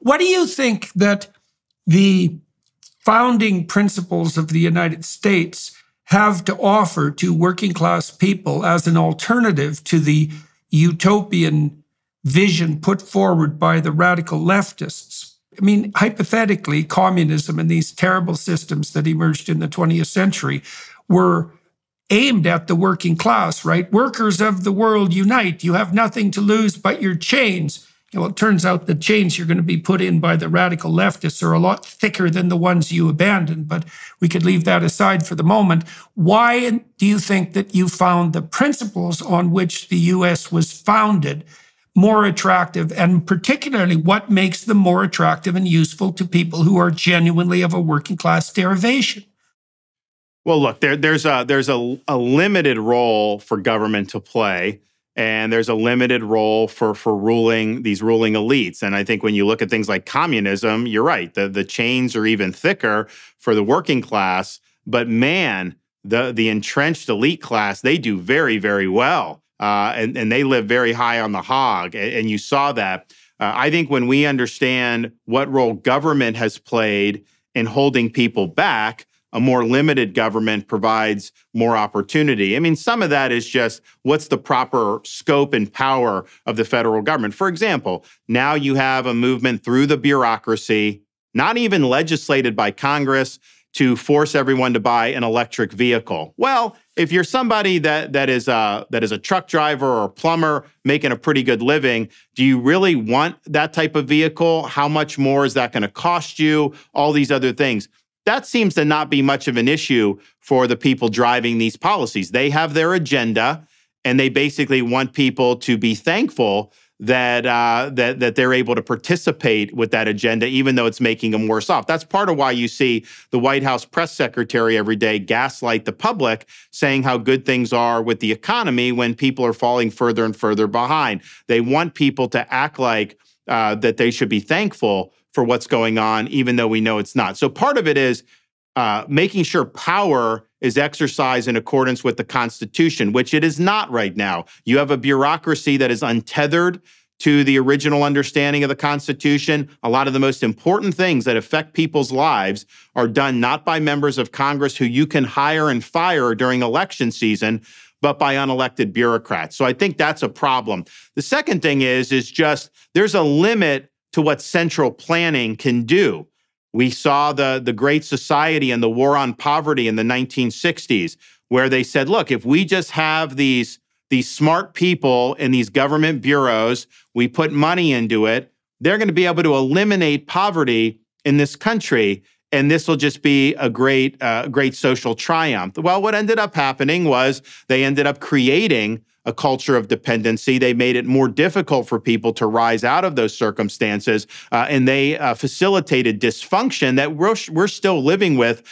what do you think that the founding principles of the United States have to offer to working class people as an alternative to the utopian vision put forward by the radical leftists? I mean, hypothetically, communism and these terrible systems that emerged in the 20th century were aimed at the working class, right? Workers of the world, unite. You have nothing to lose but your chains. Well, it turns out the chains you're going to be put in by the radical leftists are a lot thicker than the ones you abandoned, but we could leave that aside for the moment. Why do you think that you found the principles on which the U.S. was founded more attractive, and particularly what makes them more attractive and useful to people who are genuinely of a working class derivation? Well, look, there's a limited role for government to play. And there's a limited role for these ruling elites. And I think when you look at things like communism, you're right. The chains are even thicker for the working class. But man, the entrenched elite class, they do very, very well. And they live very high on the hog. And you saw that. I think when we understand what role government has played in holding people back, a more limited government provides more opportunity. I mean, some of that is just what's the proper scope and power of the federal government. For example, now you have a movement through the bureaucracy, not even legislated by Congress, to force everyone to buy an electric vehicle. Well, if you're somebody that is a truck driver or a plumber making a pretty good living, do you really want that type of vehicle? How much more is that going to cost you? All these other things. That seems to not be much of an issue for the people driving these policies. They have their agenda, and they basically want people to be thankful that they're able to participate with that agenda, even though it's making them worse off. That's part of why you see the White House press secretary every day gaslight the public, saying how good things are with the economy when people are falling further and further behind. They want people to act like that they should be thankful for what's going on, even though we know it's not. So part of it is making sure power is exercised in accordance with the Constitution, which it is not right now. You have a bureaucracy that is untethered to the original understanding of the Constitution. A lot of the most important things that affect people's lives are done not by members of Congress who you can hire and fire during election season, but by unelected bureaucrats. So I think that's a problem. The second thing is just there's a limit to what central planning can do. We saw the Great Society and the War on Poverty in the 1960s, where they said, look, if we just have these smart people in these government bureaus, we put money into it, they're going to be able to eliminate poverty in this country, and this will just be a great social triumph. Well, what ended up happening was they ended up creating a culture of dependency. They made it more difficult for people to rise out of those circumstances, and they facilitated dysfunction that we're still living with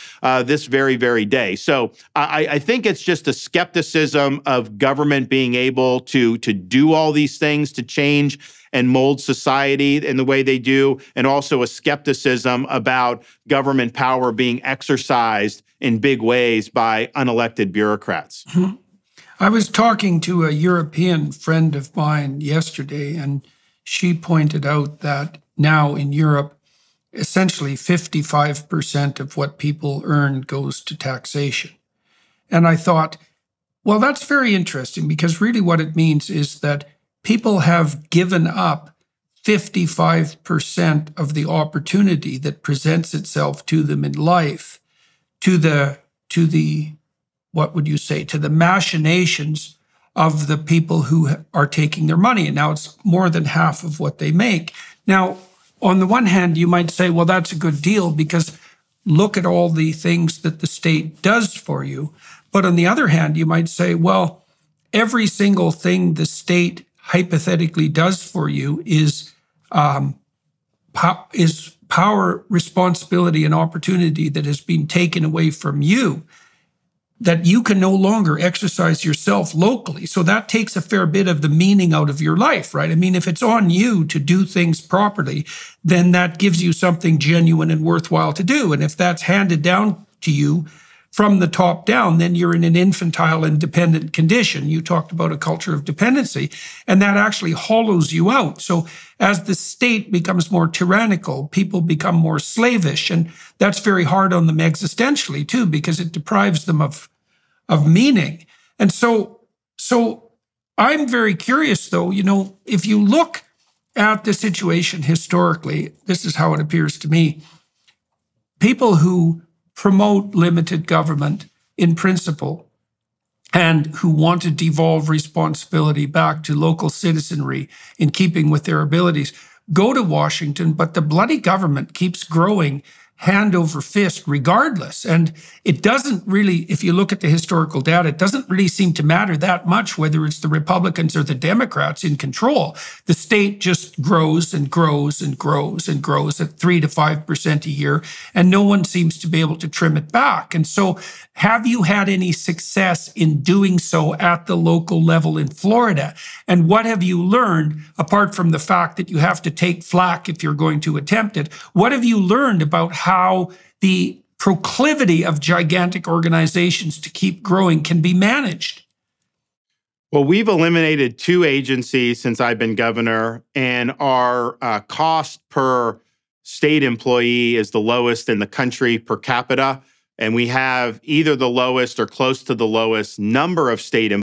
this very, very day. So I think it's just a skepticism of government being able to do all these things to change and mold society in the way they do, and also a skepticism about government power being exercised in big ways by unelected bureaucrats. Mm-hmm. I was talking to a European friend of mine yesterday, and she pointed out that now in Europe, essentially 55% of what people earn goes to taxation. And I thought, well, that's very interesting, because really what it means is that people have given up 55% of the opportunity that presents itself to them in life to the what would you say, to the machinations of the people who are taking their money. And now it's more than half of what they make. Now, on the one hand, you might say, well, that's a good deal because look at all the things that the state does for you. But on the other hand, you might say, well, every single thing the state hypothetically does for you is power, responsibility, and opportunity that has been taken away from you, that you can no longer exercise yourself locally. So that takes a fair bit of the meaning out of your life, right? I mean, if it's on you to do things properly, then that gives you something genuine and worthwhile to do. And if that's handed down to you from the top down, then you're in an infantile and dependent condition. You talked about a culture of dependency, and that actually hollows you out. So as the state becomes more tyrannical, people become more slavish, and that's very hard on them existentially too, because it deprives them of meaning. And so I'm very curious, though, if you look at the situation historically, this is how it appears to me. People who promote limited government in principle and who want to devolve responsibility back to local citizenry in keeping with their abilities go to Washington, but the bloody government keeps growing hand over fist regardless. And it doesn't really, if you look at the historical data, it doesn't really seem to matter that much whether it's the Republicans or the Democrats in control. The state just grows and grows and grows and grows at 3 to 5% a year, and no one seems to be able to trim it back. And so have you had any success in doing so at the local level in Florida? And what have you learned, apart from the fact that you have to take flack if you're going to attempt it? What have you learned about how the proclivity of gigantic organizations to keep growing can be managed? Well, we've eliminated 2 agencies since I've been governor, and our cost per state employee is the lowest in the country per capita. And we have either the lowest or close to the lowest number of state employees